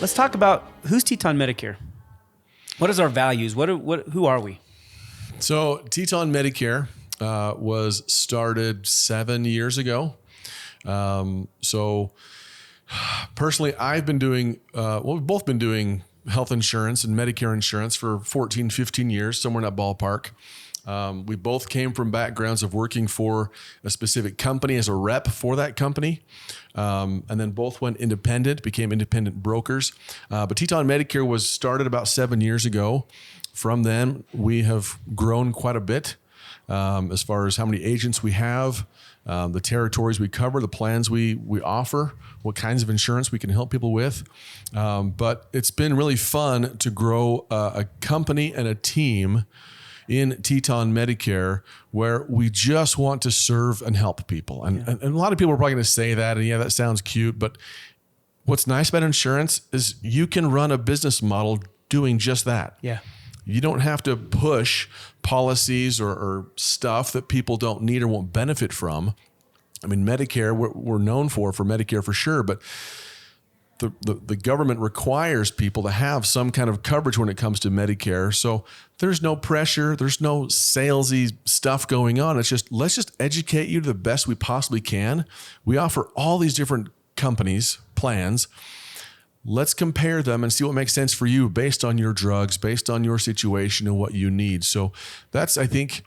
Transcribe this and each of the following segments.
Let's talk about who's Teton Medicare. What is our values? Who are we? So Teton Medicare was started 7 years ago. So personally, I've been doing, we've both been doing health insurance and Medicare insurance for 14, 15 years, somewhere in that ballpark. We both came from backgrounds of working for a specific company as a rep for that company. And then both went independent, became independent brokers. But Teton Medicare was started about 7 years ago. From then, we have grown quite a bit as far as how many agents we have, the territories we cover, the plans we offer, what kinds of insurance we can help people with. But it's been really fun to grow a company and a team in Teton Medicare where we just want to serve and help people. And a lot of people are probably going to say that, and yeah, that sounds cute, but what's nice about insurance is you can run a business model doing just that. Yeah. You don't have to push policies or stuff that people don't need or won't benefit from. I mean, Medicare, we're known for Medicare for sure, but the government requires people to have some kind of coverage when it comes to Medicare. So there's no pressure. There's no salesy stuff going on. It's just, let's just educate you to the best we possibly can. We offer all these different companies, plans. Let's compare them and see what makes sense for you based on your drugs, based on your situation and what you need. So that's, I think,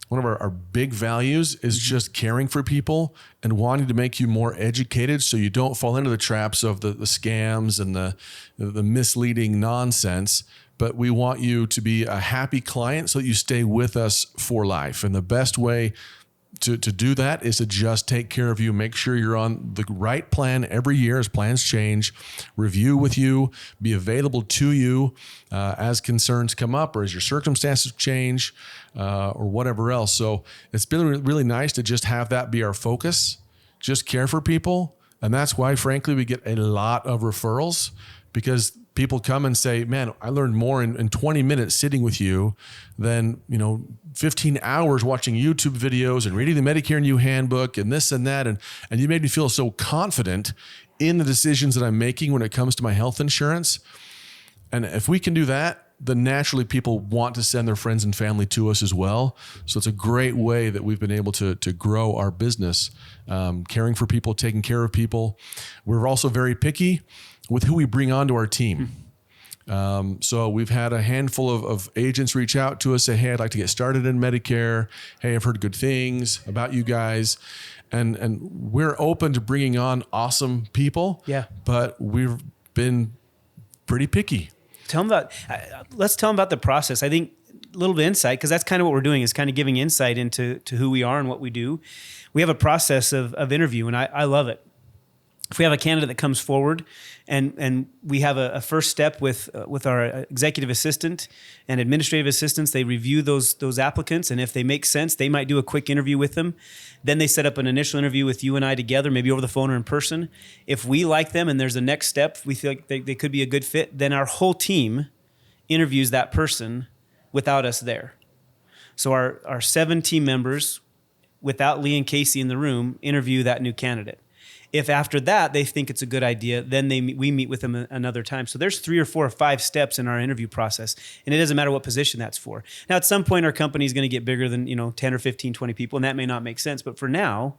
one of our big values is just caring for people and wanting to make you more educated so you don't fall into the traps of the scams and the misleading nonsense. But we want you to be a happy client so that you stay with us for life. And the best way to do that is to just take care of you, make sure you're on the right plan every year as plans change, review with you, be available to you as concerns come up or as your circumstances change or whatever else. So it's been really nice to just have that be our focus, just care for people. And that's why, frankly, we get a lot of referrals because people come and say, man, I learned more in 20 minutes sitting with you than, 15 hours watching YouTube videos and reading the Medicare New Handbook and this and that. And you made me feel so confident in the decisions that I'm making when it comes to my health insurance. And if we can do that, then naturally people want to send their friends and family to us as well. So it's a great way that we've been able to grow our business, caring for people, taking care of people. We're also very picky with who we bring onto our team. So we've had a handful of agents reach out to us, say, hey, I'd like to get started in Medicare. Hey, I've heard good things about you guys. And we're open to bringing on awesome people. Yeah. But we've been pretty picky. Let's tell them about the process. I think a little bit of insight, because that's kind of what we're doing, is kind of giving insight into who we are and what we do. We have a process of interview, and I love it. If we have a candidate that comes forward and we have a first step with our executive assistant and administrative assistants, they review those applicants, and if they make sense, they might do a quick interview with them. Then they set up an initial interview with you and I together, maybe over the phone or in person. If we like them and there's a next step, we feel like they could be a good fit, then our whole team interviews that person without us there. So our 7 team members, without Lee and Casey in the room, interview that new candidate. If after that they think it's a good idea, then we meet with them another time. So there's 3 or 4 or 5 steps in our interview process, and it doesn't matter what position that's for. Now, at some point, our company is going to get bigger than 10 or 15, 20 people, and that may not make sense. But for now,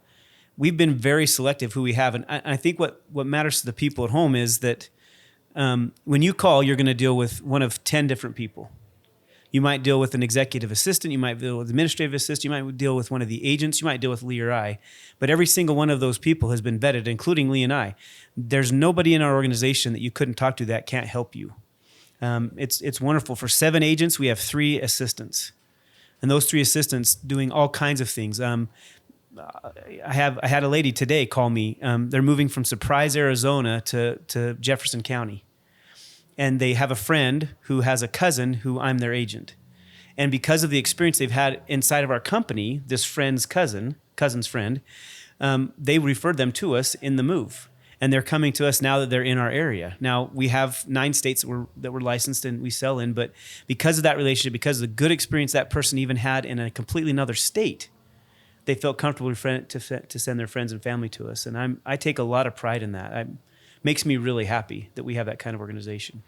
we've been very selective who we have, and I think what matters to the people at home is that when you call, you're going to deal with one of 10 different people. You might deal with an executive assistant. You might deal with an administrative assistant. You might deal with one of the agents. You might deal with Lee or I. But every single one of those people has been vetted, including Lee and I. There's nobody in our organization that you couldn't talk to that can't help you. It's wonderful. For 7 agents, we have 3 assistants. And those 3 assistants doing all kinds of things. I had a lady today call me. They're moving from Surprise, Arizona to Jefferson County. And they have a friend who has a cousin who I'm their agent. And because of the experience they've had inside of our company, this friend's cousin's friend, they referred them to us in the move. And they're coming to us now that they're in our area. Now, we have 9 states that we're licensed and we sell in, but because of that relationship, because of the good experience that person even had in a completely another state, they felt comfortable to send their friends and family to us. And I take a lot of pride in that. makes me really happy that we have that kind of organization.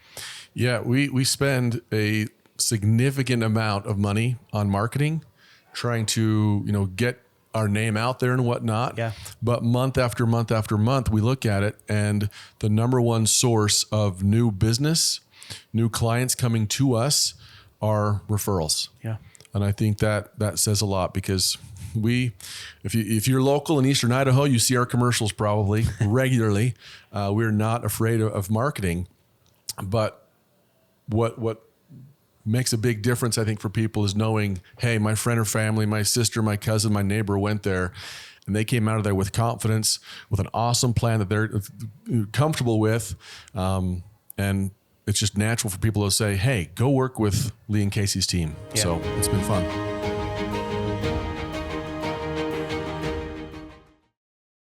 Yeah, we spend a significant amount of money on marketing, trying to, get our name out there and whatnot. Yeah. But month after month after month, we look at it, and the number one source of new business, new clients coming to us are referrals. Yeah. And I think that says a lot, because if you're local in Eastern Idaho, you see our commercials probably regularly. We're not afraid of marketing, but what makes a big difference, I think, for people is knowing, hey, my friend or family, my sister, my cousin, my neighbor went there, and they came out of there with confidence, with an awesome plan that they're comfortable with. And it's just natural for people to say, hey, go work with Lee and Casey's team. Yeah. So it's been fun.